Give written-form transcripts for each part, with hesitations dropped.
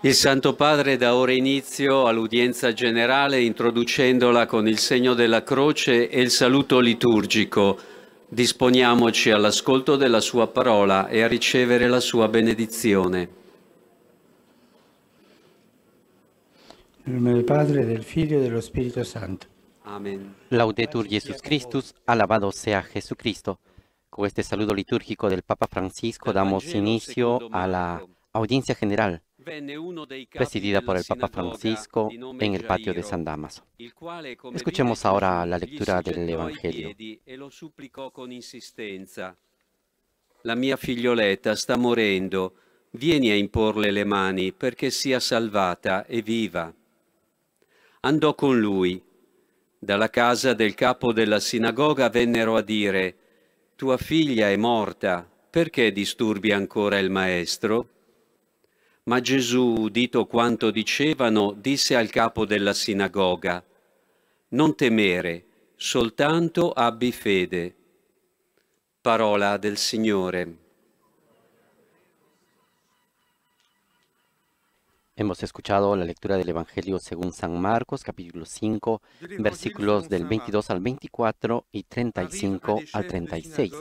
Il Santo Padre dà ora inizio all'udienza generale introducendola con il segno della croce e il saluto liturgico. Disponiamoci all'ascolto della sua parola e a ricevere la sua benedizione. Nel nome del Padre, del Figlio e dello Spirito Santo. Amén. Laudetur Jesus Christus, alabado sea Jesucristo. Con este saludo litúrgico del Papa Francisco damos inicio a la audiencia general presidida por el Papa Francisco en el patio de San Damaso. Escuchemos ahora la lectura del Evangelio. E lo supplicò con insistenza. La mia figlioletta sta morendo, vieni a imporle le mani perché sia salvata e viva. Andò con lui. Dalla casa del capo della sinagoga vennero a dire: tua figlia è morta, perché disturbi ancora il maestro? Ma Gesù, udito quanto dicevano, disse al capo della sinagoga: non temere, soltanto abbi fede. Parola del Signore. Hemos escuchado la lectura del Evangelio según San Marcos, capítulo 5, versículos del 22 al 24 y 35 al 36,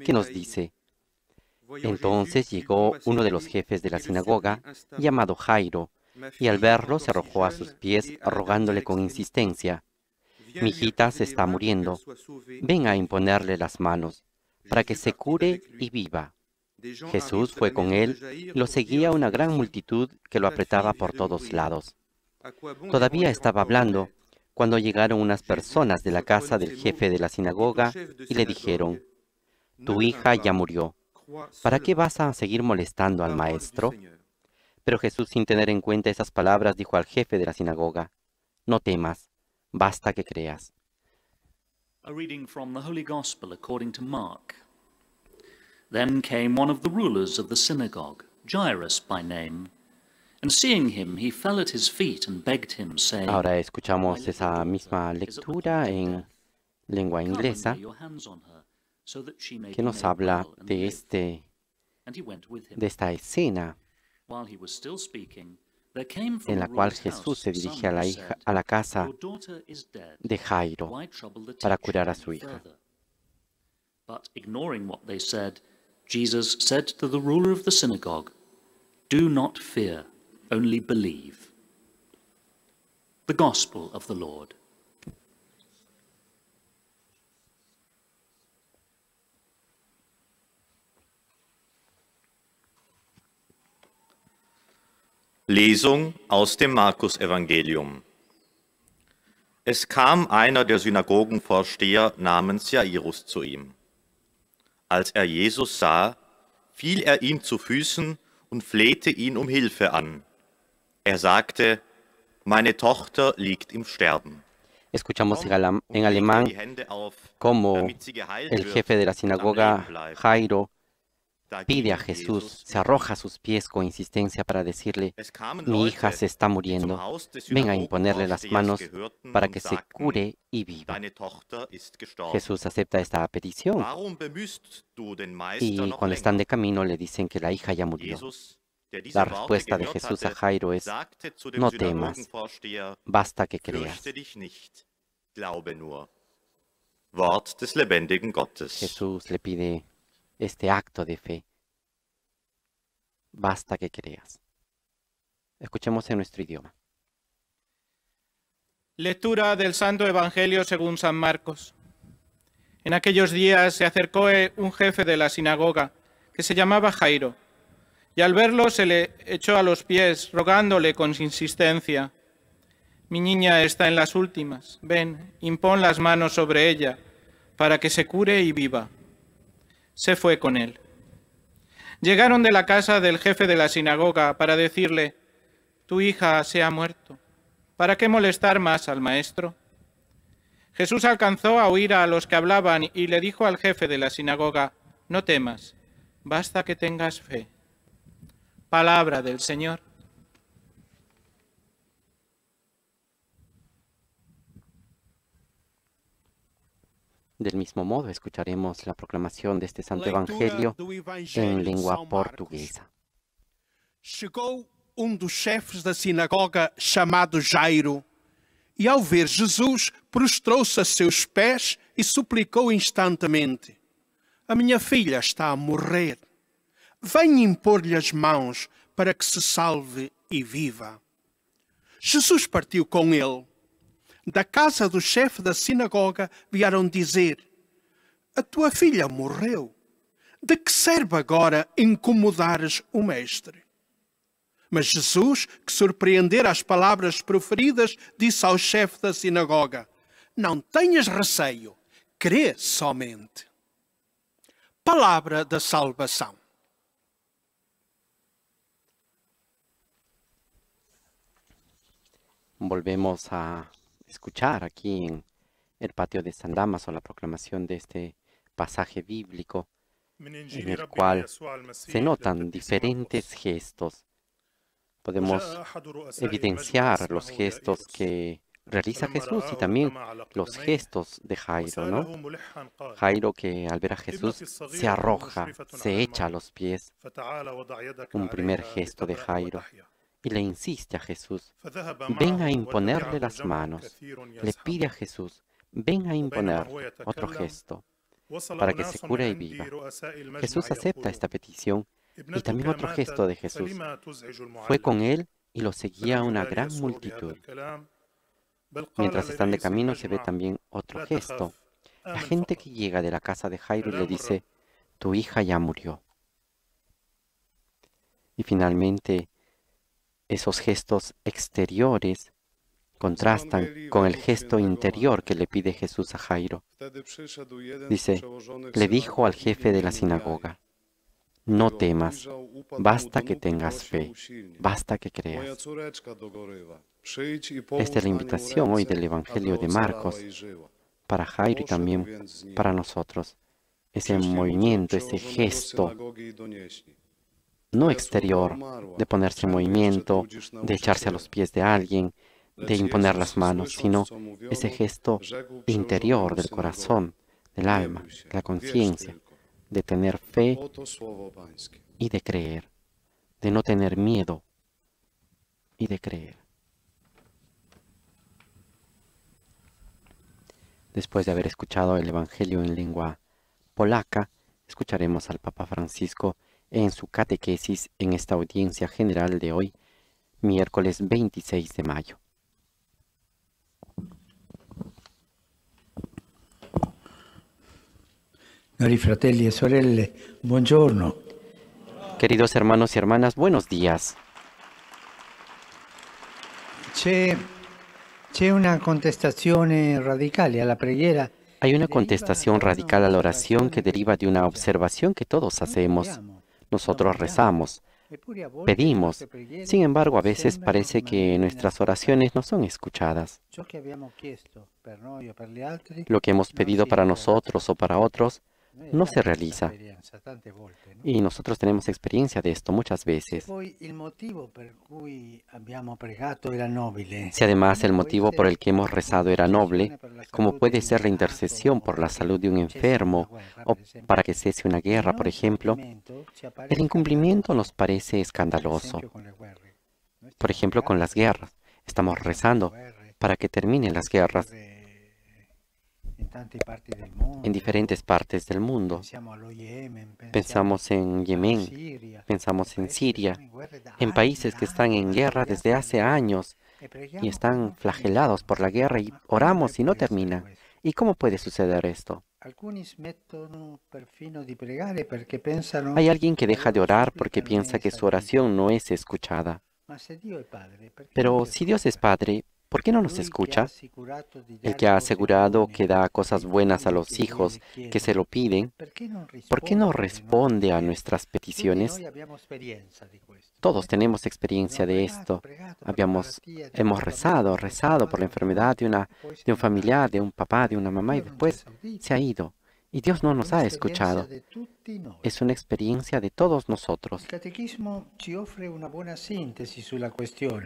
que nos dice: entonces llegó uno de los jefes de la sinagoga, llamado Jairo, y al verlo se arrojó a sus pies rogándole con insistencia: mi hijita se está muriendo, ven a imponerle las manos, para que se cure y viva. Jesús fue con él y lo seguía una gran multitud que lo apretaba por todos lados. Todavía estaba hablando cuando llegaron unas personas de la casa del jefe de la sinagoga y le dijeron: tu hija ya murió, ¿para qué vas a seguir molestando al maestro? Pero Jesús, sin tener en cuenta esas palabras, dijo al jefe de la sinagoga: no temas, basta que creas. A reading from the Holy Gospel according to Mark. Then came one of the rulers of the synagogue, Jairus by name, and seeing him, he fell at his feet and begged him, saying, Ahora escuchamos esa misma lectura en lengua inglesa que nos habla de esta escena en la cual Jesús se dirige a la casa de Jairo para curar a su hija. But ignoring what they said, Jesus said to the ruler of the synagogue, do not fear, only believe. The Gospel of the Lord. Lesung aus dem Markus-Evangelium. Es kam einer der Synagogenvorsteher namens Jairus zu ihm. Als er Jesus sah, fiel er ihm zu Füßen und flehte ihn um Hilfe an. Er sagte: meine Tochter liegt im Sterben. Escuchamos en alemán cómo el jefe de la sinagoga, Jairo, pide a Jesús, se arroja a sus pies con insistencia para decirle: mi hija se está muriendo, ven a imponerle las manos para que se cure y viva. Jesús acepta esta petición y cuando están de camino le dicen que la hija ya murió. La respuesta de Jesús a Jairo es: no temas, basta que creas. Jesús le pide este acto de fe. Basta que creas. Escuchemos en nuestro idioma. Lectura del Santo Evangelio según San Marcos. En aquellos días se acercó un jefe de la sinagoga, que se llamaba Jairo, y al verlo se le echó a los pies, rogándole con insistencia: mi niña está en las últimas, ven, impón las manos sobre ella, para que se cure y viva. Se fue con él. Llegaron de la casa del jefe de la sinagoga para decirle: tu hija se ha muerto, ¿para qué molestar más al maestro? Jesús alcanzó a oír a los que hablaban y le dijo al jefe de la sinagoga: no temas, basta que tengas fe. Palabra del Señor. Del mismo modo, escucharemos la proclamación de este Santo Evangelio en lengua portuguesa. Chegou dos chefes da sinagoga chamado Jairo, e ao ver Jesus, prostrou-se a seus pés e suplicou instantemente: a minha filha está a morrer. Venha impor-lhe as mãos para que se salve e viva. Jesus partiu com ele. Da casa do chefe da sinagoga vieram dizer: a tua filha morreu. De que serve agora incomodares o mestre? Mas Jesus, que surpreendera as palavras proferidas, disse ao chefe da sinagoga: não tenhas receio, crê somente. Palavra da salvação. Volvemos a escuchar aquí en el patio de San Damaso la proclamación de este pasaje bíblico en el cual se notan diferentes gestos. Podemos evidenciar los gestos que realiza Jesús y también los gestos de Jairo, ¿no? Jairo, que al ver a Jesús se arroja, se echa a los pies. Un primer gesto de Jairo. Y le insiste a Jesús: ven a imponerle las manos. Le pide a Jesús: ven a imponer. Otro gesto, para que se cure y viva. Jesús acepta esta petición. Y también otro gesto de Jesús. Fue con él y lo seguía una gran multitud. Mientras están de camino se ve también otro gesto. La gente que llega de la casa de Jairo y le dice: tu hija ya murió. Y finalmente, esos gestos exteriores contrastan con el gesto interior que le pide Jesús a Jairo. Dice, le dijo al jefe de la sinagoga: no temas, basta que tengas fe, basta que creas. Esta es la invitación hoy del Evangelio de Marcos para Jairo y también para nosotros. Ese movimiento, ese gesto, no exterior, de ponerse en movimiento, de echarse a los pies de alguien, de imponer las manos, sino ese gesto interior del corazón, del alma, de la conciencia, de tener fe y de creer, de no tener miedo y de creer. Después de haber escuchado el Evangelio en lengua polaca, escucharemos al Papa Francisco en su catequesis en esta audiencia general de hoy, miércoles 26 de mayo. Cari fratelli e sorelle, buongiorno. Queridos hermanos y hermanas, buenos días. C'è una contestazione radicale alla preghiera. Hay una contestación radical a la oración que deriva de una observación que todos hacemos. Nosotros rezamos, pedimos. Sin embargo, a veces parece que nuestras oraciones no son escuchadas. Lo que hemos pedido para nosotros o para otros no se realiza. Y nosotros tenemos experiencia de esto muchas veces. Si además el motivo por el que hemos rezado era noble, como puede ser la intercesión por la salud de un enfermo o para que cese una guerra, por ejemplo, el incumplimiento nos parece escandaloso. Por ejemplo, con las guerras. Estamos rezando para que terminen las guerras en diferentes partes del mundo. Pensamos en Yemen, pensamos en Siria, en países que están en guerra desde hace años y están flagelados por la guerra y oramos y no terminan. ¿Y cómo puede suceder esto? Hay alguien que deja de orar porque piensa que su oración no es escuchada. Pero si Dios es Padre, ¿por qué no nos escucha? El que ha asegurado que da cosas buenas a los hijos que se lo piden, ¿por qué no responde a nuestras peticiones? Todos tenemos experiencia de esto. Hemos rezado por la enfermedad de un familiar, de un papá, de una mamá, y después se ha ido. Y Dios no nos ha escuchado. Es una experiencia de todos nosotros.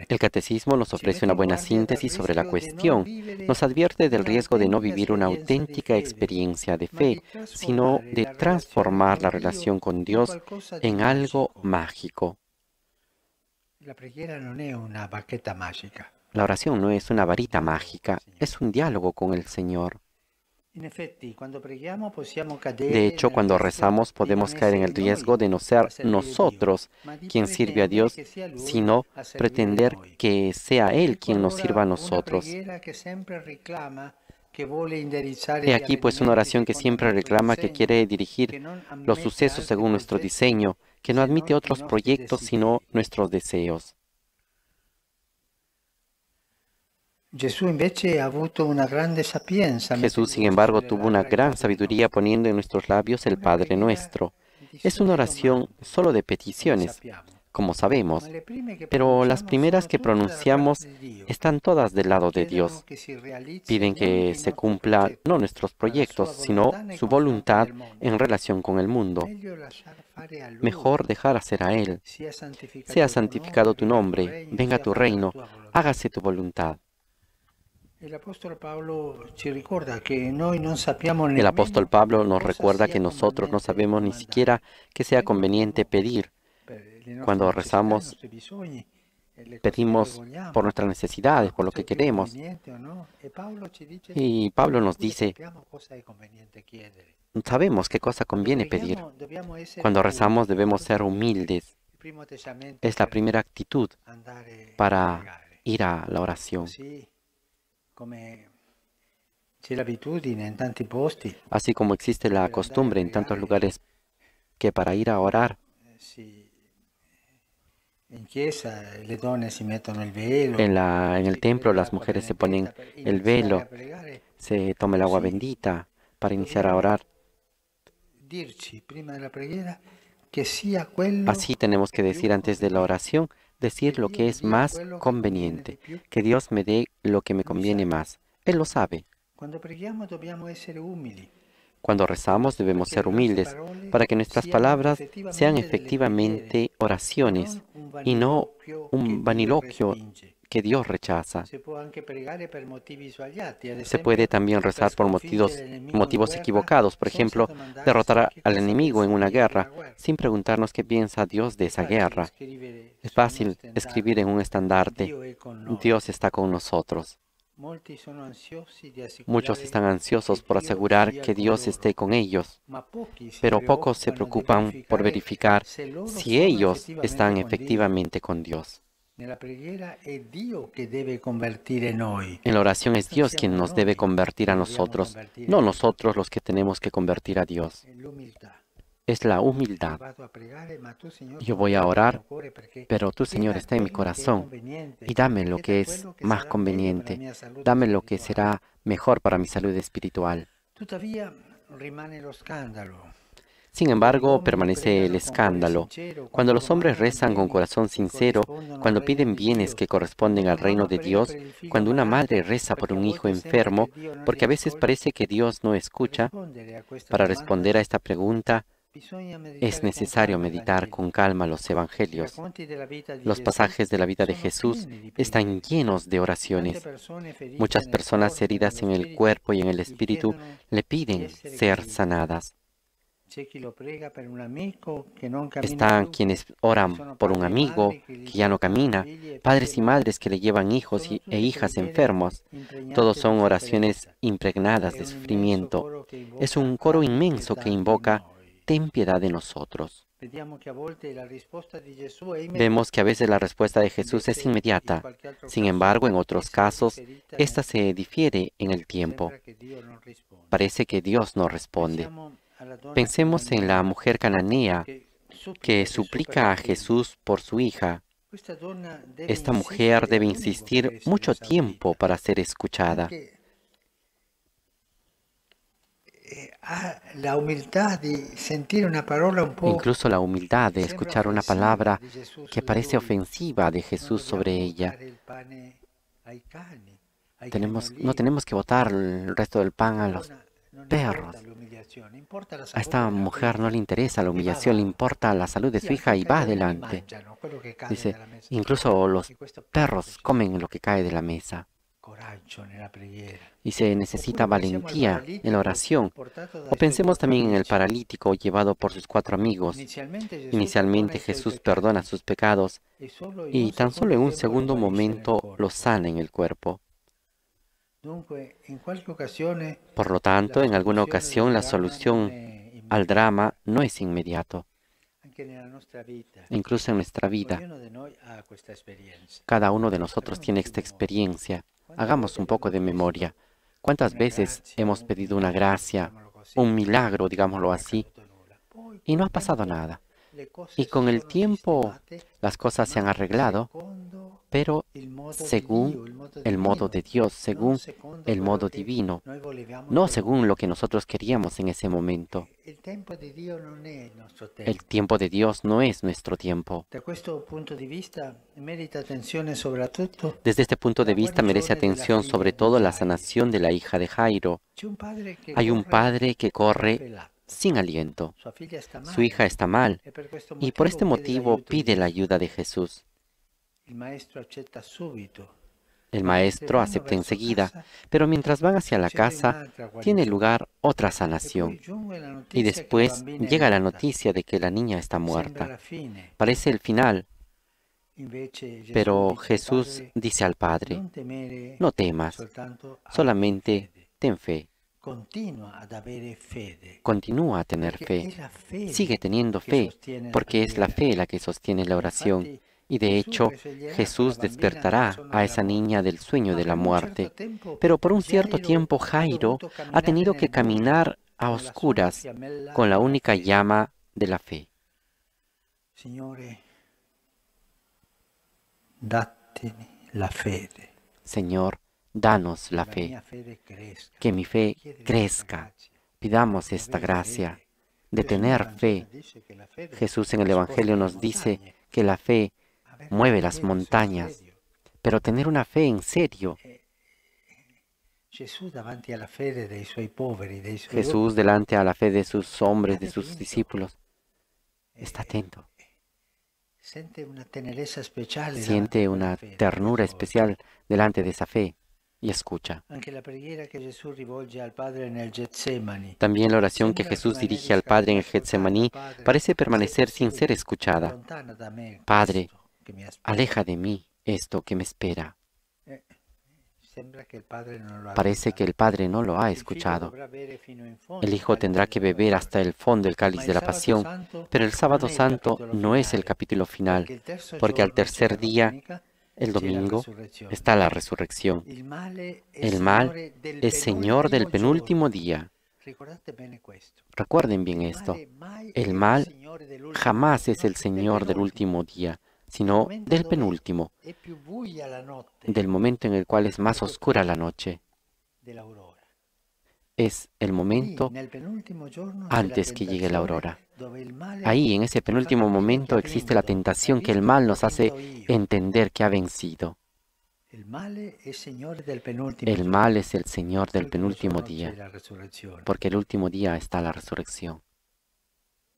El catecismo nos ofrece una buena síntesis sobre la cuestión. Nos advierte del riesgo de no vivir una auténtica experiencia de fe, sino de transformar la relación con Dios en algo mágico. La preghiera non è una bacchetta magica. La oración no es una varita mágica, es un diálogo con el Señor. De hecho, cuando rezamos podemos caer en el riesgo de no ser nosotros quien sirve a Dios, sino pretender que sea Él quien nos sirva a nosotros. He aquí pues una oración que siempre reclama, que quiere dirigir los sucesos según nuestro diseño, que no admite otros proyectos sino nuestros deseos. Jesús, sin embargo, tuvo una gran sabiduría poniendo en nuestros labios el Padre Nuestro. Es una oración solo de peticiones, como sabemos, pero las primeras que pronunciamos están todas del lado de Dios. Piden que se cumplan no nuestros proyectos, sino su voluntad en relación con el mundo. Mejor dejar hacer a Él. Sea santificado tu nombre, venga tu reino, hágase tu voluntad. El apóstol Pablo nos recuerda que nosotros no sabemos ni siquiera que sea conveniente pedir. Cuando rezamos, pedimos por nuestras necesidades, por lo que queremos. Y Pablo nos dice, sabemos qué cosa conviene pedir. Cuando rezamos debemos ser humildes. Es la primera actitud para ir a la oración. Así como existe la costumbre en tantos lugares que para ir a orar, en el templo las mujeres se ponen el velo, se toma el agua bendita para iniciar a orar. Así tenemos que decir antes de la oración, decir lo que es más conveniente, que Dios me dé lo que me conviene más. Él lo sabe. Cuando rezamos debemos ser humildes para que nuestras palabras sean efectivamente oraciones y no un vaniloquio que Dios rechaza. Se puede también rezar por motivos equivocados, por ejemplo, derrotar al enemigo en una guerra, sin preguntarnos qué piensa Dios de esa guerra. Es fácil escribir en un estandarte, Dios está con nosotros. Muchos están ansiosos por asegurar que Dios esté con ellos, pero pocos se preocupan por verificar si ellos están efectivamente con Dios. En la oración es Dios quien nos debe convertir a nosotros, no nosotros los que tenemos que convertir a Dios. Es la humildad. Yo voy a orar, pero tú, Señor, está en mi corazón y dame lo que es más conveniente, dame lo que será mejor para mi salud espiritual. Sin embargo, permanece el escándalo. Cuando los hombres rezan con corazón sincero, cuando piden bienes que corresponden al reino de Dios, cuando una madre reza por un hijo enfermo, porque a veces parece que Dios no escucha, para responder a esta pregunta, es necesario meditar con calma los evangelios. Los pasajes de la vida de Jesús están llenos de oraciones. Muchas personas heridas en el cuerpo y en el espíritu le piden ser sanadas. Están quienes oran por un amigo que ya no camina, padres y madres que le llevan hijos e hijas enfermos. Todos son oraciones impregnadas de sufrimiento. Es un coro inmenso que invoca, ten piedad de nosotros. Vemos que a veces la respuesta de Jesús es inmediata. Sin embargo, en otros casos, esta se difiere en el tiempo. Parece que Dios no responde. Pensemos en la mujer cananea que suplica a Jesús por su hija. Esta mujer debe insistir mucho tiempo para ser escuchada. Incluso la humildad de escuchar una palabra que parece ofensiva de Jesús sobre ella. No tenemos que botar el resto del pan a los perros. A esta mujer no le interesa la humillación, le importa la salud de su hija y va adelante. Dice, incluso los perros comen lo que cae de la mesa. y se necesita valentía en la oración. O pensemos también en el paralítico llevado por sus 4 amigos. Inicialmente Jesús perdona sus pecados y tan solo en un segundo momento los sana en el cuerpo. Por lo tanto, en alguna ocasión la solución al drama no es inmediato. Incluso en nuestra vida, cada uno de nosotros tiene esta experiencia. Hagamos un poco de memoria. ¿Cuántas veces hemos pedido una gracia, un milagro, digámoslo así, y no ha pasado nada? Y con el tiempo las cosas se han arreglado, pero según el modo de Dios, según el modo divino, no según lo que nosotros queríamos en ese momento. El tiempo de Dios no es nuestro tiempo. Desde este punto de vista merece atención sobre todo la sanación de la hija de Jairo. Hay un padre que corre sin aliento. Su hija está mal y por este motivo pide la ayuda de Jesús. El maestro acepta enseguida, pero mientras van hacia la casa, tiene lugar otra sanación. Y después llega la noticia de que la niña está muerta. Parece el final, pero Jesús dice al padre, no temas, solamente ten fe. Continúa a tener fe. Sigue teniendo fe, porque es la fe la que sostiene la oración. Y de hecho, Jesús despertará a esa niña del sueño de la muerte. Pero por un cierto tiempo Jairo ha tenido que caminar a oscuras con la única llama de la fe. Señor, danos la fe, que mi fe crezca. Pidamos esta gracia de tener fe. Jesús en el Evangelio nos dice que la fe mueve las montañas, pero tener una fe en serio. Jesús delante a la fe de sus hombres, de sus discípulos, está atento. Siente una ternura especial delante de esa fe y escucha. También la oración que Jesús dirige al Padre en el Getsemaní parece permanecer sin ser escuchada. Padre, aleja de mí esto que me espera. Parece que el Padre no lo ha escuchado. El Hijo tendrá que beber hasta el fondo el cáliz de la pasión, pero el sábado santo no es el capítulo final, porque al tercer día, el domingo, está la resurrección. El mal es Señor del penúltimo día. Recuerden bien esto. El mal jamás es el Señor del último día, sino del penúltimo, del momento en el cual es más oscura la noche. Es el momento antes que llegue la aurora. Ahí, en ese penúltimo momento, existe la tentación que el mal nos hace entender que ha vencido. El mal es el Señor del penúltimo día, porque el último día está la resurrección.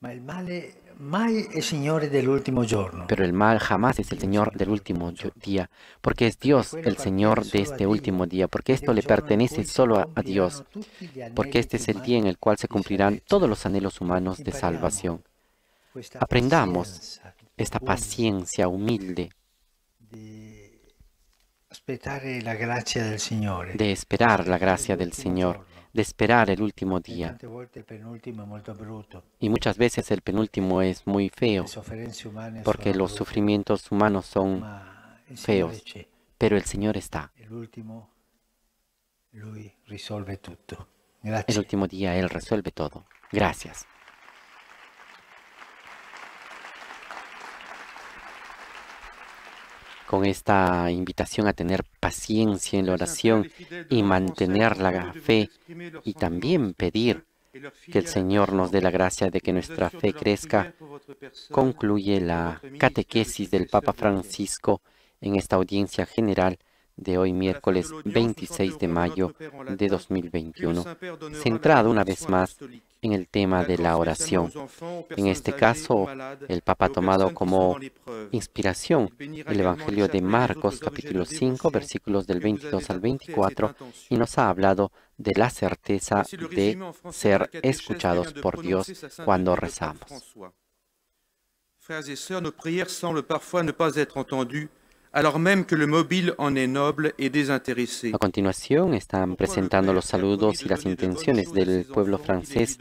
Pero el mal jamás es el Señor del último día, porque es Dios el Señor de este último día, porque esto le pertenece solo a Dios, porque este es el día en el cual se cumplirán todos los anhelos humanos de salvación. Aprendamos esta paciencia humilde de esperar la gracia del Señor, de esperar el último día. Y muchas veces el penúltimo es muy feo, porque los sufrimientos humanos son feos, pero el Señor está. El último día Él resuelve todo. Gracias. Con esta invitación a tener paciencia en la oración y mantener la fe y también pedir que el Señor nos dé la gracia de que nuestra fe crezca, concluye la catequesis del Papa Francisco en esta audiencia general de hoy, miércoles 26 de mayo de 2021, centrado una vez más en el tema de la oración. En este caso, el Papa ha tomado como inspiración el Evangelio de Marcos, capítulo 5, versículos del 22 al 24, y nos ha hablado de la certeza de ser escuchados por Dios cuando rezamos. Frères et sœurs, nos prières semblent parfois ne pas être entendues, alors même que le mobile en est noble et désintéressé. A continuación están presentando los saludos y las intenciones del pueblo francés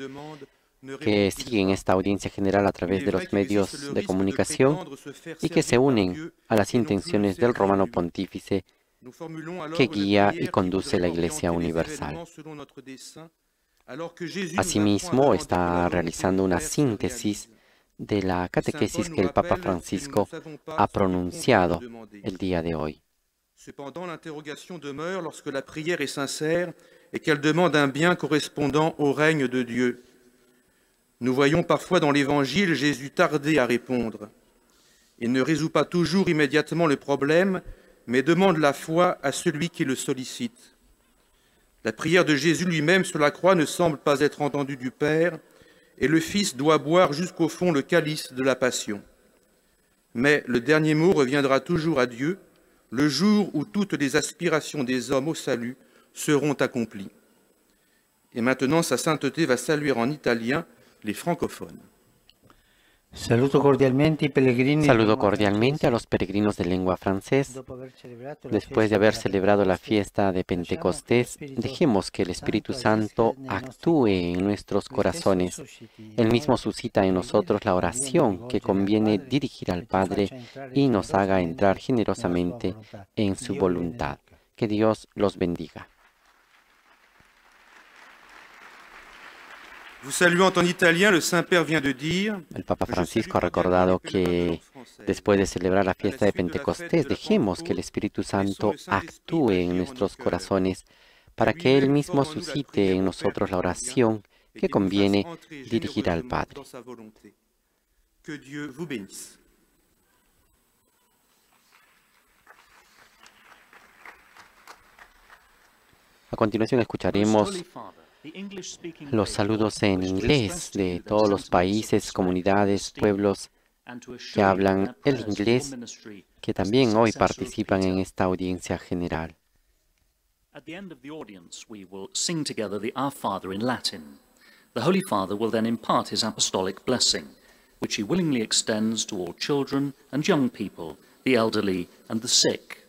que siguen esta audiencia general a través de los medios de comunicación y que se unen a las intenciones del Romano Pontífice que guía y conduce la Iglesia Universal. Asimismo, está realizando una síntesis de la catequesis que el Papa Francisco ha pronunciado el día de hoy. Cependant, l'interrogation demeure lorsque la prière est sincère et qu'elle demande un bien correspondant au règne de Dieu. Nous voyons parfois dans l'Évangile Jésus tarder à répondre. Il ne résout pas toujours immédiatement le problème, mais demande la foi à celui qui le sollicite. La prière de Jésus lui-même sur la croix ne semble pas être entendue du Père, et le Fils doit boire jusqu'au fond le calice de la passion. Mais le dernier mot reviendra toujours à Dieu, le jour où toutes les aspirations des hommes au salut seront accomplies. Et maintenant, sa sainteté va saluer en italien les francophones. Saludo cordialmente a los peregrinos de lengua francés. Después de haber celebrado la fiesta de Pentecostés, dejemos que el Espíritu Santo actúe en nuestros corazones. Él mismo suscita en nosotros la oración que conviene dirigir al Padre y nos haga entrar generosamente en su voluntad. Que Dios los bendiga. El Papa Francisco ha recordado que después de celebrar la fiesta de Pentecostés, dejemos que el Espíritu Santo actúe en nuestros corazones para que Él mismo suscite en nosotros la oración que conviene dirigir al Padre. A continuación escucharemos los saludos en inglés de todos los países, comunidades, pueblos que hablan el inglés, que también hoy participan en esta audiencia general. At the end of the audience, we will sing together the Our Father in Latin. The Holy Father will then impart his apostolic blessing, which he willingly extends to all children and young people, the elderly and the sick.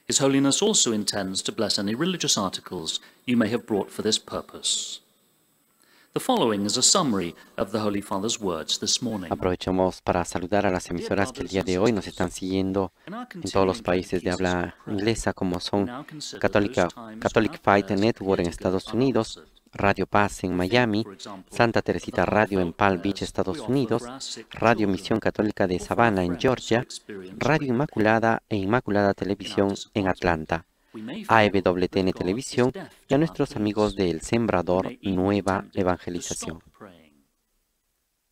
His Holiness also intends to bless any religious articles you may have brought for this purpose. The following is a summary of the Holy Father's words this morning. Aprovechamos para saludar a las emisoras que el día de hoy nos están siguiendo en todos los países de habla inglesa, como son Catholic Faith Network en Estados Unidos, Radio Paz en Miami, Santa Teresita Radio en Palm Beach, Estados Unidos, Radio Misión Católica de Savannah en Georgia, Radio Inmaculada e Inmaculada Televisión en Atlanta, AEWTN Televisión y a nuestros amigos de El Sembrador Nueva Evangelización.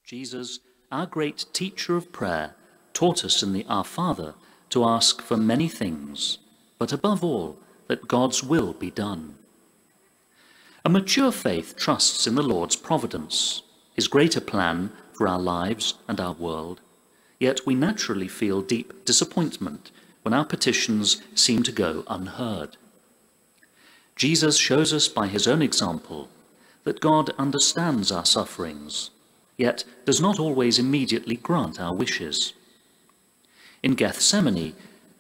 Jesus, our great teacher of prayer, taught us in the Our Father to ask for many things, but above all, that God's will be done. A mature faith trusts in the Lord's providence, his greater plan for our lives and our world, yet we naturally feel deep disappointment when our petitions seem to go unheard. Jesus shows us by his own example that God understands our sufferings, yet does not always immediately grant our wishes. In Gethsemane,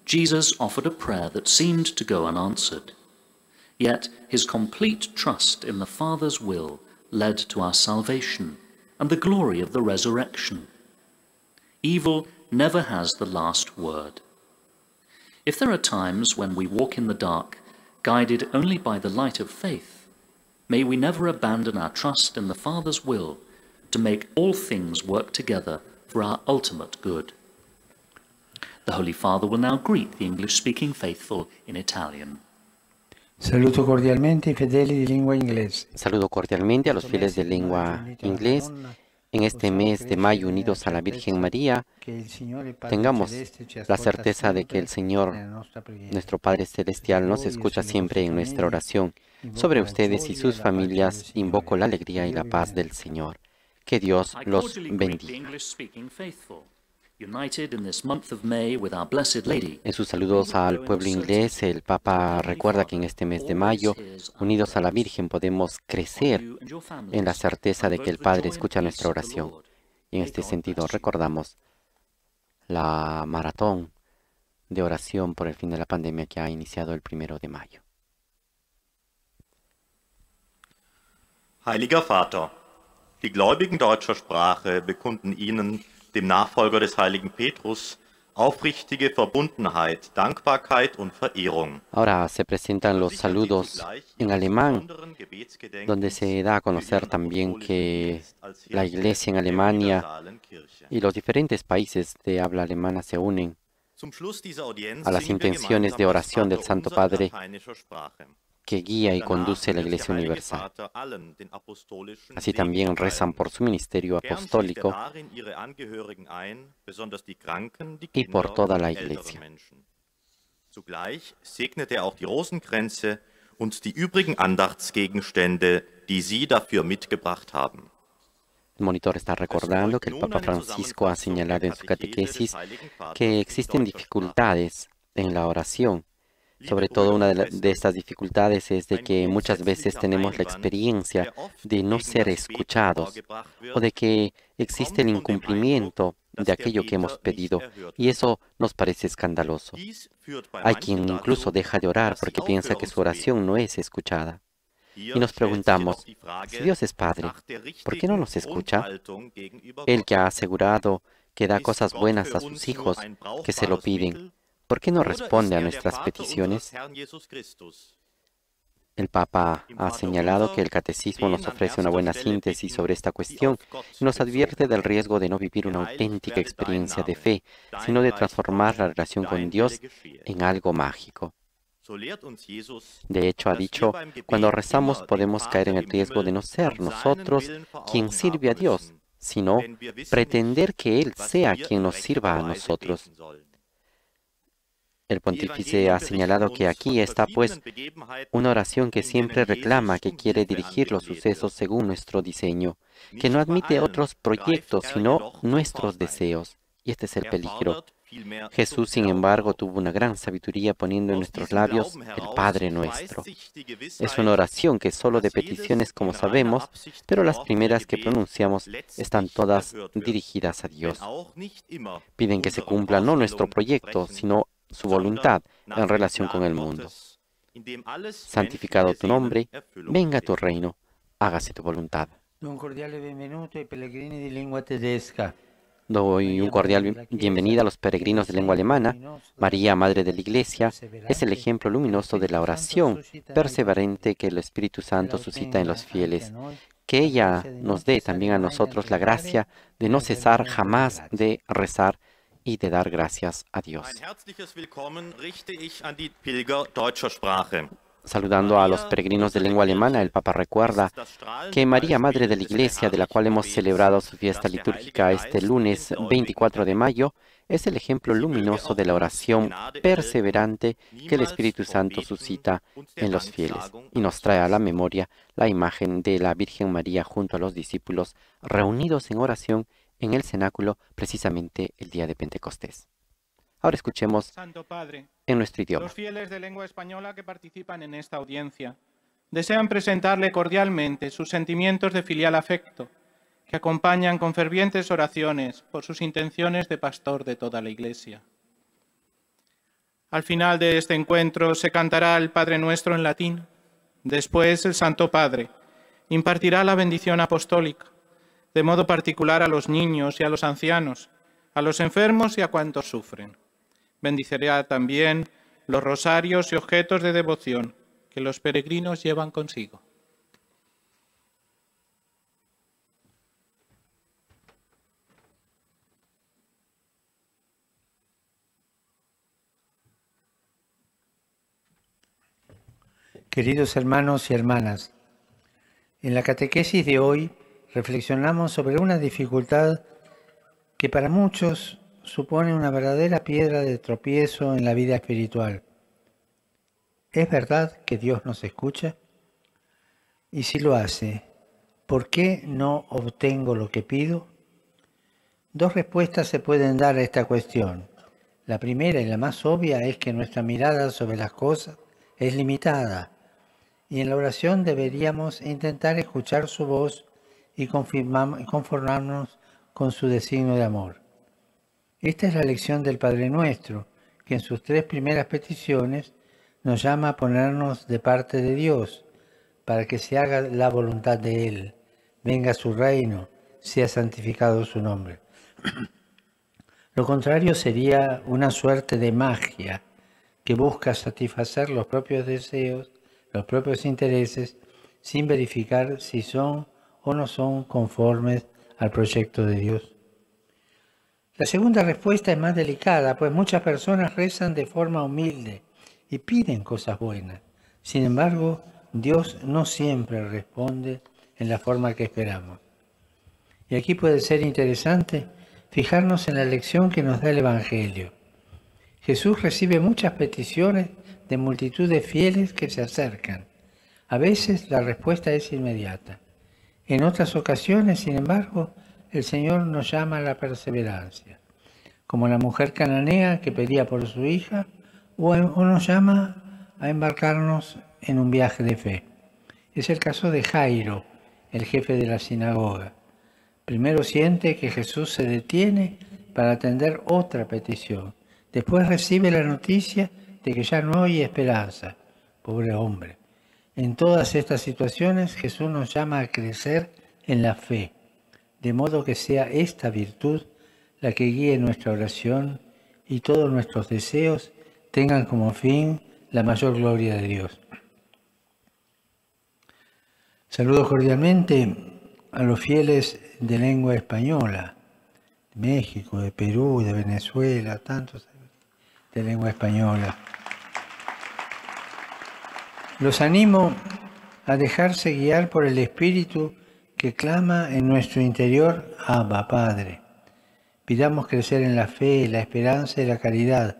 Jesus offered a prayer that seemed to go unanswered. Yet his complete trust in the Father's will led to our salvation and the glory of the resurrection. Evil never has the last word. If there are times when we walk in the dark, guided only by the light of faith, may we never abandon our trust in the Father's will to make all things work together for our ultimate good. The Holy Father will now greet the English-speaking faithful in Italian. Saluto cordialmente i fedeli di lingua inglese. Saludo cordialmente a los fieles de lengua inglés en este mes de mayo unidos a la Virgen María, tengamos la certeza de que el Señor, nuestro Padre Celestial, nos escucha siempre en nuestra oración. Sobre ustedes y sus familias invoco la alegría y la paz del Señor. Que Dios los bendiga. En sus saludos al pueblo inglés, el Papa recuerda que en este mes de mayo, unidos a la Virgen, podemos crecer en la certeza de que el Padre escucha nuestra oración. Y en este sentido recordamos la maratón de oración por el fin de la pandemia que ha iniciado el 1 de mayo. Heiliger Vater, die Gläubigen deutscher Sprache bekunden Ihnen, dem Nachfolger des heiligen Petrus, aufrichtige Verbundenheit, Dankbarkeit und Verehrung. Ahora se presentan los saludos en alemán, donde se da a conocer también que la Iglesia en Alemania y los diferentes países de habla alemana se unen a las intenciones de oración del Santo Padre que guía y conduce la Iglesia Universal. Así también rezan por su ministerio apostólico y por toda la Iglesia. Zugleich segnet auch die Rosenkränze und die übrigen Andachtsgegenstände, die Sie dafür mitgebracht haben. El monitor está recordando que el Papa Francisco ha señalado en su catequesis que existen dificultades en la oración. Sobre todo una de estas dificultades es de que muchas veces tenemos la experiencia de no ser escuchados o de que existe el incumplimiento de aquello que hemos pedido y eso nos parece escandaloso. Hay quien incluso deja de orar porque piensa que su oración no es escuchada. Y nos preguntamos, si Dios es Padre, ¿por qué no nos escucha? Él que ha asegurado que da cosas buenas a sus hijos que se lo piden, ¿por qué no responde a nuestras peticiones? El Papa ha señalado que el Catecismo nos ofrece una buena síntesis sobre esta cuestión y nos advierte del riesgo de no vivir una auténtica experiencia de fe, sino de transformar la relación con Dios en algo mágico. De hecho, ha dicho, cuando rezamos podemos caer en el riesgo de no ser nosotros quien sirve a Dios, sino pretender que Él sea quien nos sirva a nosotros. El pontífice ha señalado que aquí está pues una oración que siempre reclama, que quiere dirigir los sucesos según nuestro diseño, que no admite otros proyectos sino nuestros deseos. Y este es el peligro. Jesús, sin embargo, tuvo una gran sabiduría poniendo en nuestros labios el Padre Nuestro. Es una oración que es solo de peticiones, como sabemos, pero las primeras que pronunciamos están todas dirigidas a Dios. Piden que se cumpla no nuestro proyecto, sino su voluntad en relación con el mundo. Santificado tu nombre, venga tu reino, hágase tu voluntad. Un cordiale benvenuto ai pellegrini di lingua tedesca. Doy un cordial bienvenida a los peregrinos de lengua alemana. María, Madre de la Iglesia, es el ejemplo luminoso de la oración perseverante que el Espíritu Santo suscita en los fieles. Que ella nos dé también a nosotros la gracia de no cesar jamás de rezar y de dar gracias a Dios. Saludando a los peregrinos de lengua alemana, el Papa recuerda que María, Madre de la Iglesia, de la cual hemos celebrado su fiesta litúrgica este lunes 24 de mayo, es el ejemplo luminoso de la oración perseverante que el Espíritu Santo suscita en los fieles y nos trae a la memoria la imagen de la Virgen María junto a los discípulos reunidos en oración en el cenáculo precisamente el día de Pentecostés. Ahora escuchemos Santo Padre, en nuestro idioma. los fieles de lengua española que participan en esta audiencia desean presentarle cordialmente sus sentimientos de filial afecto, que acompañan con fervientes oraciones por sus intenciones de pastor de toda la Iglesia. Al final de este encuentro se cantará el Padre Nuestro en latín. Después el Santo Padre impartirá la bendición apostólica, de modo particular a los niños y a los ancianos, a los enfermos y a cuantos sufren. Bendicirá también los rosarios y objetos de devoción que los peregrinos llevan consigo. Queridos hermanos y hermanas, en la catequesis de hoy, reflexionamos sobre una dificultad que para muchos supone una verdadera piedra de tropiezo en la vida espiritual. ¿Es verdad que Dios nos escucha? Y si lo hace, ¿por qué no obtengo lo que pido? Dos respuestas se pueden dar a esta cuestión. La primera y la más obvia es que nuestra mirada sobre las cosas es limitada y en la oración deberíamos intentar escuchar su voz y conformarnos con su designio de amor. Esta es la lección del Padre Nuestro, que en sus 3 primeras peticiones nos llama a ponernos de parte de Dios, para que se haga la voluntad de Él, venga su reino, sea santificado su nombre. Lo contrario sería una suerte de magia que busca satisfacer los propios deseos, los propios intereses, sin verificar si son o no son conformes al proyecto de Dios. La segunda respuesta es más delicada, pues muchas personas rezan de forma humilde y piden cosas buenas. Sin embargo, Dios no siempre responde en la forma que esperamos. Y aquí puede ser interesante fijarnos en la lección que nos da el Evangelio. Jesús recibe muchas peticiones de multitud de fieles que se acercan. A veces la respuesta es inmediata. En otras ocasiones, sin embargo, el Señor nos llama a la perseverancia, como la mujer cananea que pedía por su hija, o nos llama a embarcarnos en un viaje de fe. Es el caso de Jairo, el jefe de la sinagoga. Primero siente que Jesús se detiene para atender otra petición. Después recibe la noticia de que ya no hay esperanza. Pobre hombre. En todas estas situaciones Jesús nos llama a crecer en la fe, de modo que sea esta virtud la que guíe nuestra oración y todos nuestros deseos tengan como fin la mayor gloria de Dios. Saludo cordialmente a los fieles de lengua española, de México, de Perú, de Venezuela, tantos de lengua española. Los animo a dejarse guiar por el Espíritu que clama en nuestro interior, Abba, Padre. Pidamos crecer en la fe, la esperanza y la caridad,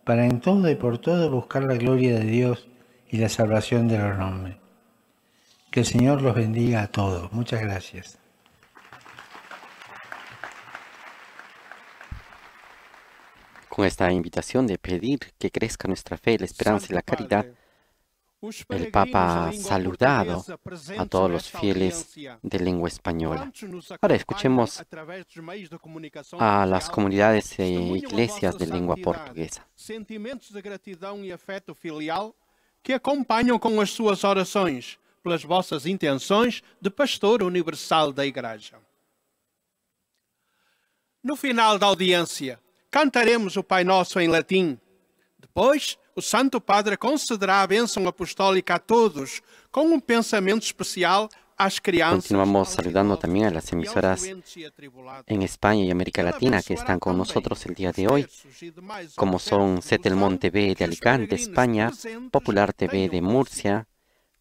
para en todo y por todo buscar la gloria de Dios y la salvación de los hombres. Que el Señor los bendiga a todos. Muchas gracias. Con esta invitación de pedir que crezca nuestra fe, la esperanza y la caridad, el Papa ha saludado a todos los fieles de lengua española. Ahora escuchemos a las comunidades e iglesias de lengua portuguesa. Sentimentos de gratidão e afeto filial que acompanham com as suas orações pelas vossas intenções de pastor universal da Igreja. No final da audiência, cantaremos o Pai Nosso em latim. Depois, o Santo Padre concederá a bênção apostólica a todos, com um pensamento especial às crianças. Continuamos saludando también a las emisoras en España y América Latina que están con nosotros el día de hoy, como son Setelmont TV de Alicante, España, Popular TV de Murcia,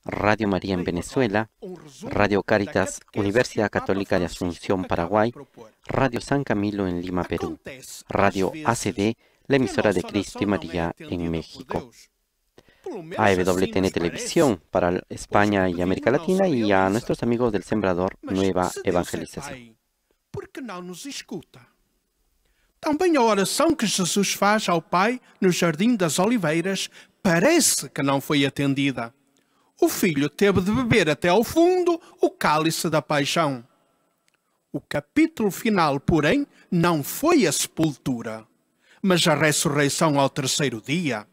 Radio María en Venezuela, Radio Cáritas, Universidad Católica de Asunción, Paraguay, Radio San Camilo en Lima, Perú, Radio ACD, la emisora de Cristo y María en México, AEWTN Televisión para España y América Latina y a nuestros amigos del Sembrador Nueva Evangelización. Por que não nos escuta? Também a oração que Jesus faz ao Pai no Jardim das Oliveiras parece que não foi atendida. O filho teve de beber até ao fundo o cálice da paixão. O capítulo final, porém, não foi a sepultura, mas a ressurreição ao terceiro dia.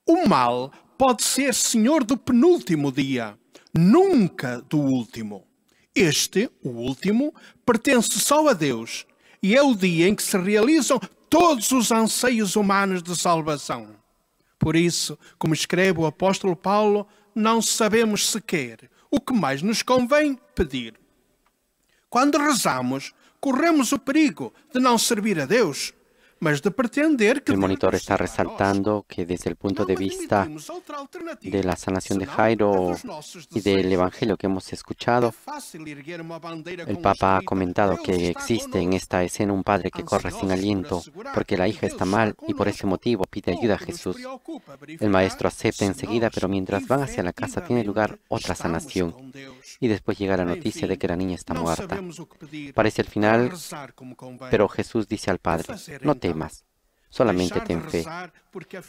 O mal pode ser senhor do penúltimo dia, nunca do último. Este, o último, pertence só a Deus e é o dia em que se realizam todos os anseios humanos de salvação. Por isso, como escreve o apóstolo Paulo, não sabemos sequer o que mais nos convém pedir. Quando rezamos, corremos o perigo de não servir a Deus, El monitor está resaltando que desde el punto de vista de la sanación de Jairo y del Evangelio que hemos escuchado, el Papa ha comentado que existe en esta escena un padre que corre sin aliento porque la hija está mal y por ese motivo pide ayuda a Jesús. El maestro acepta enseguida, pero mientras van hacia la casa tiene lugar otra sanación y después llega la noticia de que la niña está muerta. Parece el final, pero Jesús dice al padre: no temas, solamente ten fe.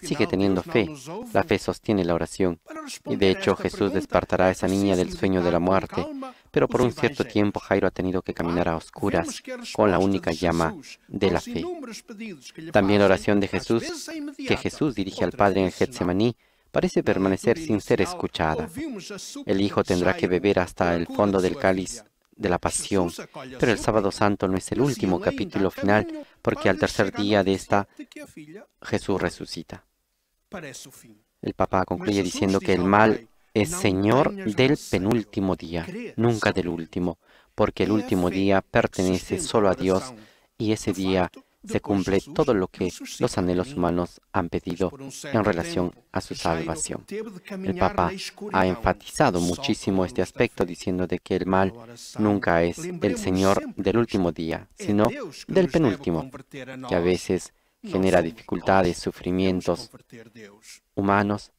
Sigue teniendo fe. La fe sostiene la oración. Y de hecho Jesús despertará a esa niña del sueño de la muerte. Pero por un cierto tiempo Jairo ha tenido que caminar a oscuras con la única llama de la fe. También la oración de Jesús, que Jesús dirige al Padre en el Getsemaní, parece permanecer sin ser escuchada. El Hijo tendrá que beber hasta el fondo del cáliz de la pasión, pero el Sábado Santo no es el último capítulo final, porque al tercer día de esta, Jesús resucita. El Papa concluye diciendo que el mal es Señor del penúltimo día, nunca del último, porque el último día pertenece solo a Dios y ese día se cumple todo lo que los anhelos humanos han pedido en relación a su salvación. El Papa ha enfatizado muchísimo este aspecto diciendo de que el mal nunca es el Señor del último día, sino del penúltimo, que a veces genera dificultades, sufrimientos humanos,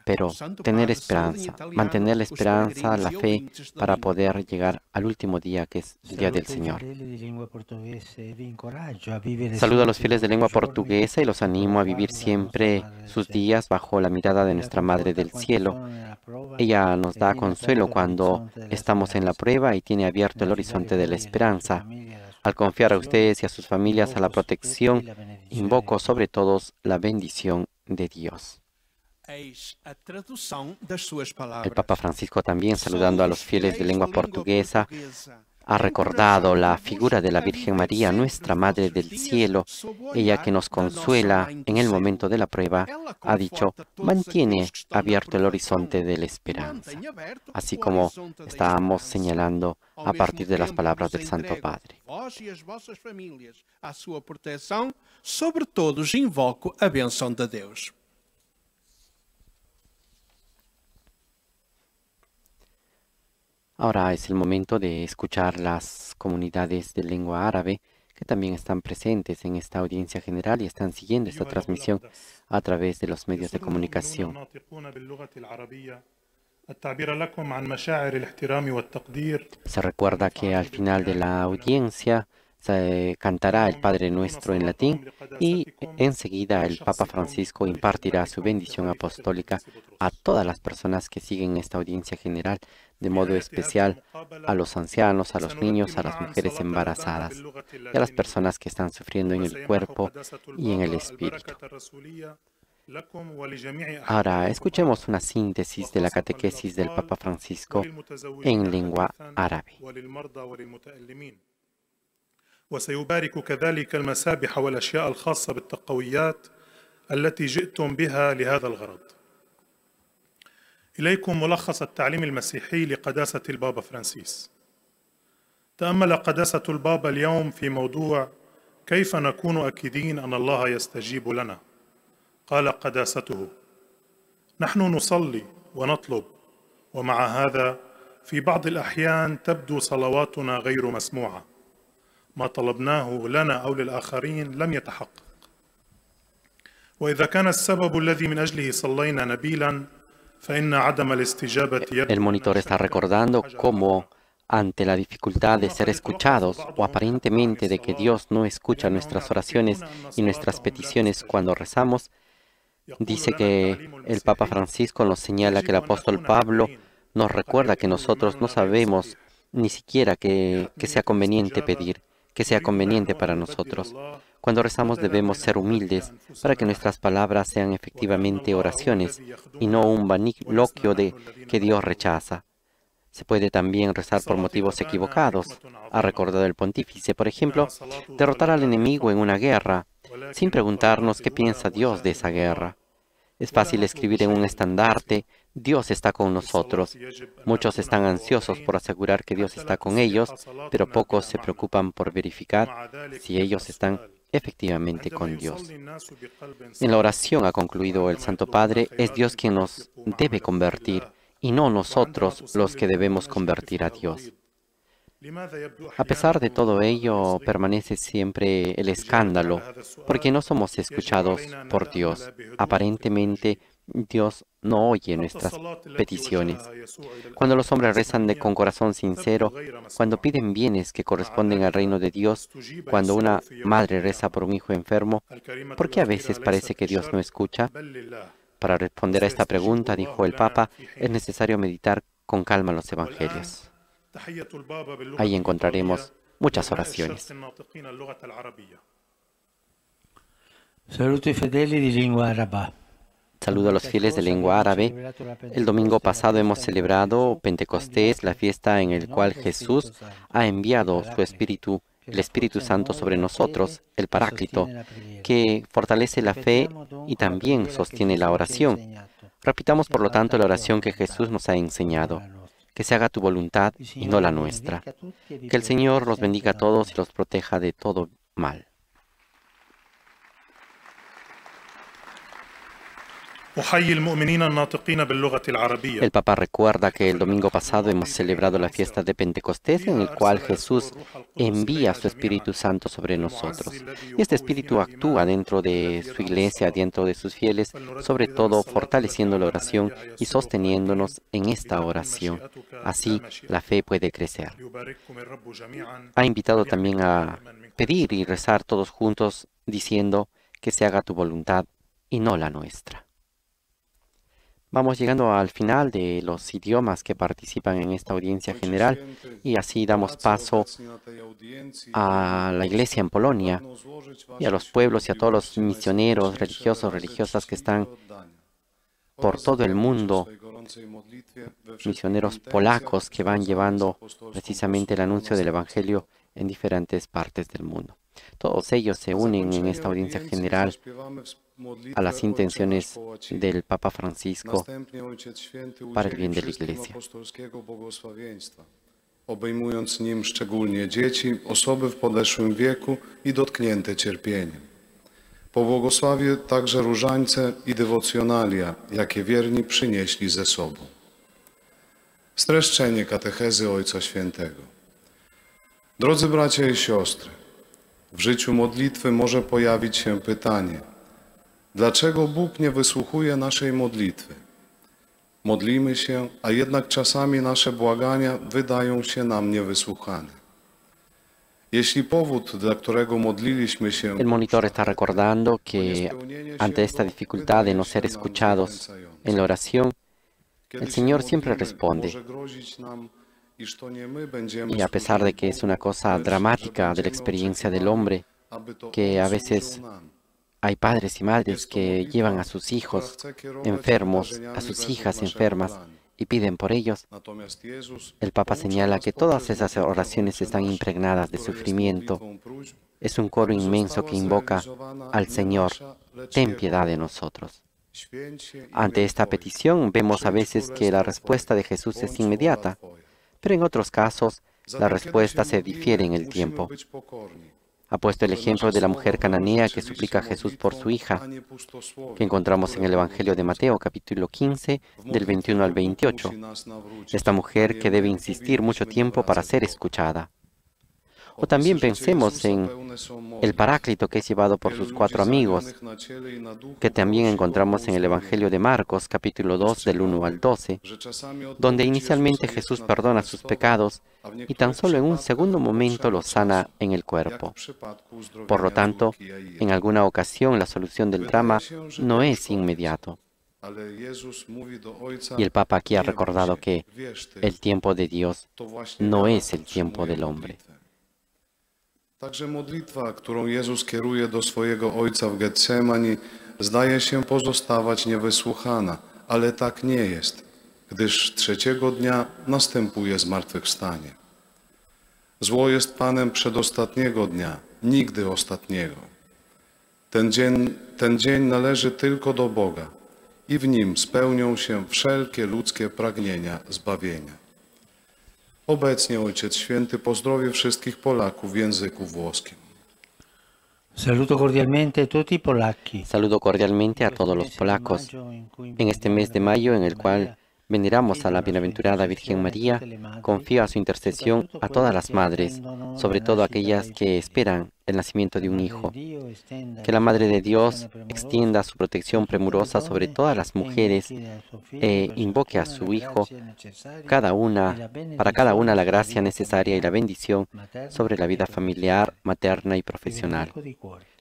pero tener esperanza, mantener la esperanza, la fe, para poder llegar al último día, que es el día del Señor. Saludo a los fieles de lengua portuguesa y los animo a vivir siempre sus días bajo la mirada de nuestra Madre del Cielo. Ella nos da consuelo cuando estamos en la prueba y tiene abierto el horizonte de la esperanza. Al confiar a ustedes y a sus familias a la protección, invoco sobre todos la bendición de Dios. El Papa Francisco, también saludando a los fieles de lengua portuguesa, ha recordado la figura de la Virgen María, nuestra Madre del Cielo. Ella, que nos consuela en el momento de la prueba, ha dicho: mantiene abierto el horizonte de la esperanza, así como estábamos señalando a partir de las palabras del Santo Padre. Sobre todos invoco a benção de Deus. Ahora es el momento de escuchar las comunidades de lengua árabe que también están presentes en esta audiencia general y están siguiendo esta transmisión a través de los medios de comunicación. Se recuerda que al final de la audiencia se cantará el Padre Nuestro en latín y enseguida el Papa Francisco impartirá su bendición apostólica a todas las personas que siguen esta audiencia general, de modo especial a los ancianos, a los niños, a las mujeres embarazadas y a las personas que están sufriendo en el cuerpo y en el espíritu. Ahora escuchemos una síntesis de la catequesis del Papa Francisco en lengua árabe. وسيبارك كذلك المسابح والأشياء الخاصة بالتقويات التي جئتم بها لهذا الغرض. إليكم ملخص التعليم المسيحي لقداسة البابا فرانسيس. تأمل قداسة البابا اليوم في موضوع كيف نكون أكيدين أن الله يستجيب لنا. قال قداسته: نحن نصلي ونطلب، ومع هذا في بعض الأحيان تبدو صلواتنا غير مسموعة. ما طلبناه لنا أو للآخرين لم يتحقق. وإذا كان السبب الذي من أجله صلينا نبيلا فإن عدم الاستجابة يبدو. El monitor está recordando cómo, ante la dificultad de ser escuchados o aparentemente de que Dios no escucha nuestras oraciones y nuestras peticiones cuando rezamos, dice que el Papa Francisco nos señala que el apóstol Pablo nos recuerda que nosotros no sabemos ni siquiera que sea conveniente pedir, que sea conveniente para nosotros. Cuando rezamos debemos ser humildes para que nuestras palabras sean efectivamente oraciones y no un vaniloquio que Dios rechaza. Se puede también rezar por motivos equivocados. Ha recordado el pontífice, por ejemplo, derrotar al enemigo en una guerra, sin preguntarnos qué piensa Dios de esa guerra. Es fácil escribir en un estandarte: Dios está con nosotros. Muchos están ansiosos por asegurar que Dios está con ellos, pero pocos se preocupan por verificar si ellos están efectivamente con Dios. En la oración ha concluido el Santo Padre, es Dios quien nos debe convertir y no nosotros los que debemos convertir a Dios. A pesar de todo ello, permanece siempre el escándalo, porque no somos escuchados por Dios. Aparentemente, Dios no oye nuestras peticiones. Cuando los hombres rezan con corazón sincero, cuando piden bienes que corresponden al reino de Dios, cuando una madre reza por un hijo enfermo, ¿por qué a veces parece que Dios no escucha? Para responder a esta pregunta, dijo el Papa, es necesario meditar con calma los evangelios. Ahí encontraremos muchas oraciones. Saluto i fedeli di lingua araba. Saludo a los fieles de lengua árabe. El domingo pasado hemos celebrado Pentecostés, la fiesta en la cual Jesús ha enviado su Espíritu, el Espíritu Santo sobre nosotros, el Paráclito, que fortalece la fe y también sostiene la oración. Repitamos, por lo tanto, la oración que Jesús nos ha enseñado. Que se haga tu voluntad y no la nuestra. Que el Señor los bendiga a todos y los proteja de todo mal. El Papa recuerda que el domingo pasado hemos celebrado la fiesta de Pentecostés, en el cual Jesús envía su Espíritu Santo sobre nosotros. Y este Espíritu actúa dentro de su iglesia, dentro de sus fieles, sobre todo fortaleciendo la oración y sosteniéndonos en esta oración. Así la fe puede crecer. Ha invitado también a pedir y rezar todos juntos, diciendo que se haga tu voluntad y no la nuestra. Vamos llegando al final de los idiomas que participan en esta audiencia general y así damos paso a la iglesia en Polonia y a los pueblos y a todos los misioneros, religiosos, religiosas que están por todo el mundo, misioneros polacos que van llevando precisamente el anuncio del Evangelio en diferentes partes del mundo. Todos ellos se unen en esta audiencia general a las intenciones del Papa Francisco para el bien de la Iglesia. Obejmując nim szczególnie dzieci, osoby w podeszłym wieku i dotknięte cierpieniem. Pobłogosławię także różańce i dewocjonalia, jakie wierni przynieśli ze sobą. Streszczenie katechezy Ojca Świętego. Drodzy bracia i siostry, w życiu modlitwy może pojawić się pytanie: dlaczego Bóg nie wysłuchuje naszej modlitwy? Modlimy się, a jednak czasami nasze błagania wydają się nam niewysłuchane. Jeśli powód, dla którego modliliśmy się... El monitor está recordando que ante esta dificultad de no ser escuchados en la oración, el Señor siempre responde. Y a pesar de que es una cosa dramática de la experiencia del hombre, que a veces hay padres y madres que llevan a sus hijos enfermos, a sus hijas enfermas, y piden por ellos, el Papa señala que todas esas oraciones están impregnadas de sufrimiento. Es un coro inmenso que invoca al Señor: ten piedad de nosotros. Ante esta petición vemos a veces que la respuesta de Jesús es inmediata, pero en otros casos la respuesta se difiere en el tiempo. Ha puesto el ejemplo de la mujer cananea que suplica a Jesús por su hija, que encontramos en el Evangelio de Mateo, capítulo 15, del 21 al 28. Esta mujer que debe insistir mucho tiempo para ser escuchada. O también pensemos en el Paráclito que es llevado por sus 4 amigos, que también encontramos en el Evangelio de Marcos, capítulo 2, del 1 al 12, donde inicialmente Jesús perdona sus pecados y tan solo en un segundo momento los sana en el cuerpo. Por lo tanto, en alguna ocasión la solución del drama no es inmediato. Y el Papa aquí ha recordado que el tiempo de Dios no es el tiempo del hombre. Także modlitwa, którą Jezus kieruje do swojego Ojca w Getsemani, zdaje się pozostawać niewysłuchana, ale tak nie jest, gdyż 3. dnia następuje zmartwychwstanie. Zło jest Panem przedostatniego dnia, nigdy ostatniego. Ten dzień należy tylko do Boga i w nim spełnią się wszelkie ludzkie pragnienia zbawienia. Obecnie Ojciec Święty pozdrowi wszystkich Polaków w języku włoskim. Saludo cordialmente a tutti i polacchi. Saludo cordialmente a todos los polacos. En este mes de mayo, en el cual veneramos a la bienaventurada Virgen María, confío a su intercesión a todas las madres, sobre todo aquellas que esperan el nacimiento de un hijo. Que la Madre de Dios extienda su protección premurosa sobre todas las mujeres e invoque a su Hijo para cada una la gracia necesaria y la bendición sobre la vida familiar, materna y profesional.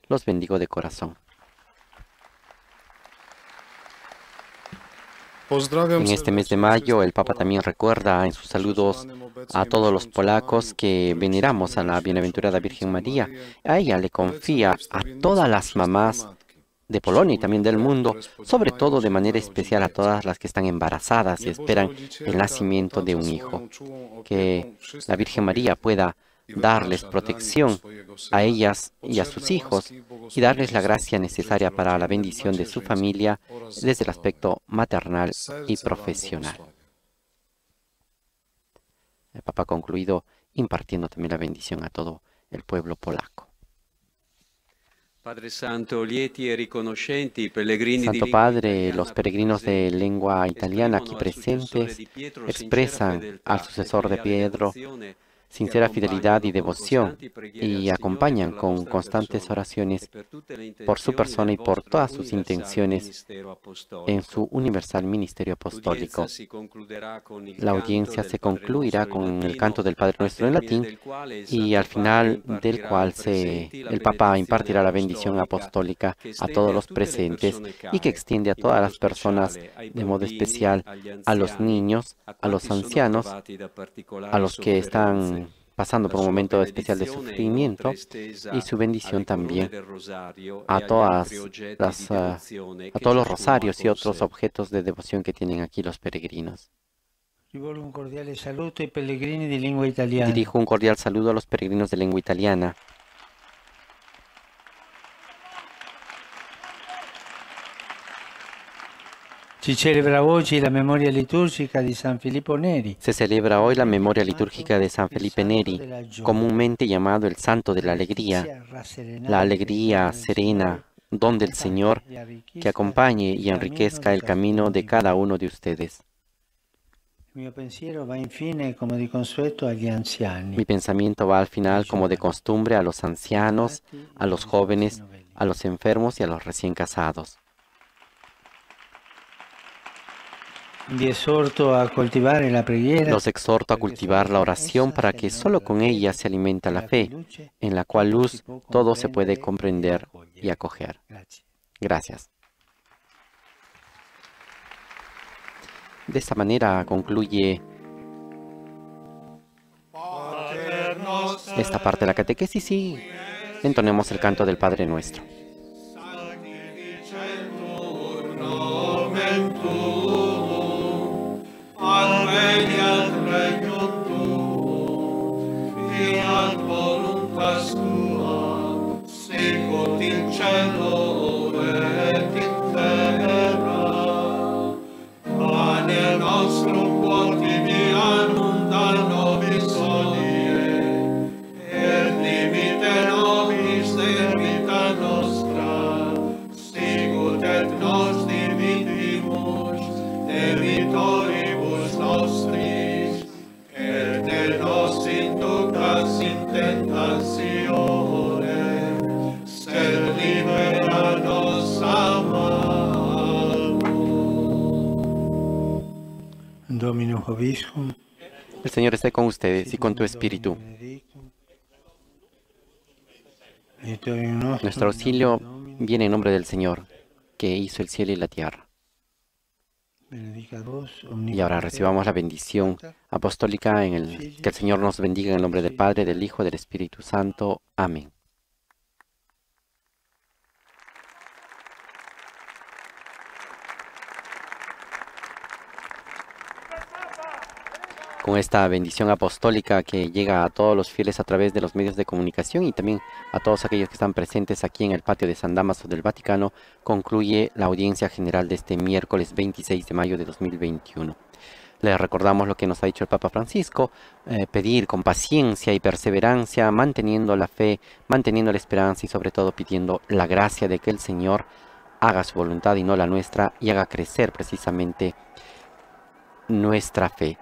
Los bendigo de corazón. En este mes de mayo, el Papa también recuerda en sus saludos a todos los polacos que veneramos a la bienaventurada Virgen María. A ella le confía a todas las mamás de Polonia y también del mundo, sobre todo de manera especial a todas las que están embarazadas y esperan el nacimiento de un hijo. Que la Virgen María pueda darles protección a ellas y a sus hijos y darles la gracia necesaria para la bendición de su familia desde el aspecto maternal y profesional. El Papa ha concluido impartiendo también la bendición a todo el pueblo polaco. Santo Padre, los peregrinos de lengua italiana aquí presentes expresan al sucesor de Pedro sincera fidelidad y devoción y acompañan con constantes oraciones por su persona y por todas sus intenciones en su universal ministerio apostólico. La audiencia se concluirá con el canto del Padre Nuestro en latín y al final del cual el Papa impartirá la bendición apostólica a todos los presentes y que extiende a todas las personas, de modo especial a los niños, a los ancianos, a los que están pasando por un momento especial de sufrimiento, y su bendición también a todos los rosarios y otros objetos de devoción que tienen aquí los peregrinos. Dirijo un cordial saludo a los peregrinos de lengua italiana. Se celebra hoy la memoria litúrgica de San Filippo Neri. Se celebra hoy la memoria litúrgica de San Felipe Neri, comúnmente llamado el Santo de la alegría serena, don del Señor, que acompañe y enriquezca el camino de cada uno de ustedes. Mi pensamiento va al final, como de costumbre, a los ancianos, a los jóvenes, a los enfermos y a los recién casados. Los exhorto a cultivar la oración para que solo con ella se alimenta la fe, en la cual luz todo se puede comprender y acoger. Gracias. De esta manera concluye esta parte de la catequesis y entonemos el canto del Padre Nuestro. Adveniat regnum tuum, fiat voluntas tua, sicut in cielo et in terra. Pane nostrum quotidianum da nobis hodie, et dimite nobis debita nostra, sicut et nos dimitimus debitoribus nostris, et ne nos inducas in tentatione, sed libera nos a malo. Dominus vobiscum. El Señor esté con ustedes y con tu espíritu. Nuestro auxilio viene en nombre del Señor, que hizo el cielo y la tierra. Y ahora recibamos la bendición apostólica que el Señor nos bendiga en el nombre del Padre, del Hijo y del Espíritu Santo. Amén. Con esta bendición apostólica que llega a todos los fieles a través de los medios de comunicación y también a todos aquellos que están presentes aquí en el patio de San Dámaso del Vaticano, concluye la audiencia general de este miércoles 26 de mayo de 2021. Le recordamos lo que nos ha dicho el Papa Francisco, pedir con paciencia y perseverancia, manteniendo la fe, manteniendo la esperanza y sobre todo pidiendo la gracia de que el Señor haga su voluntad y no la nuestra y haga crecer precisamente nuestra fe.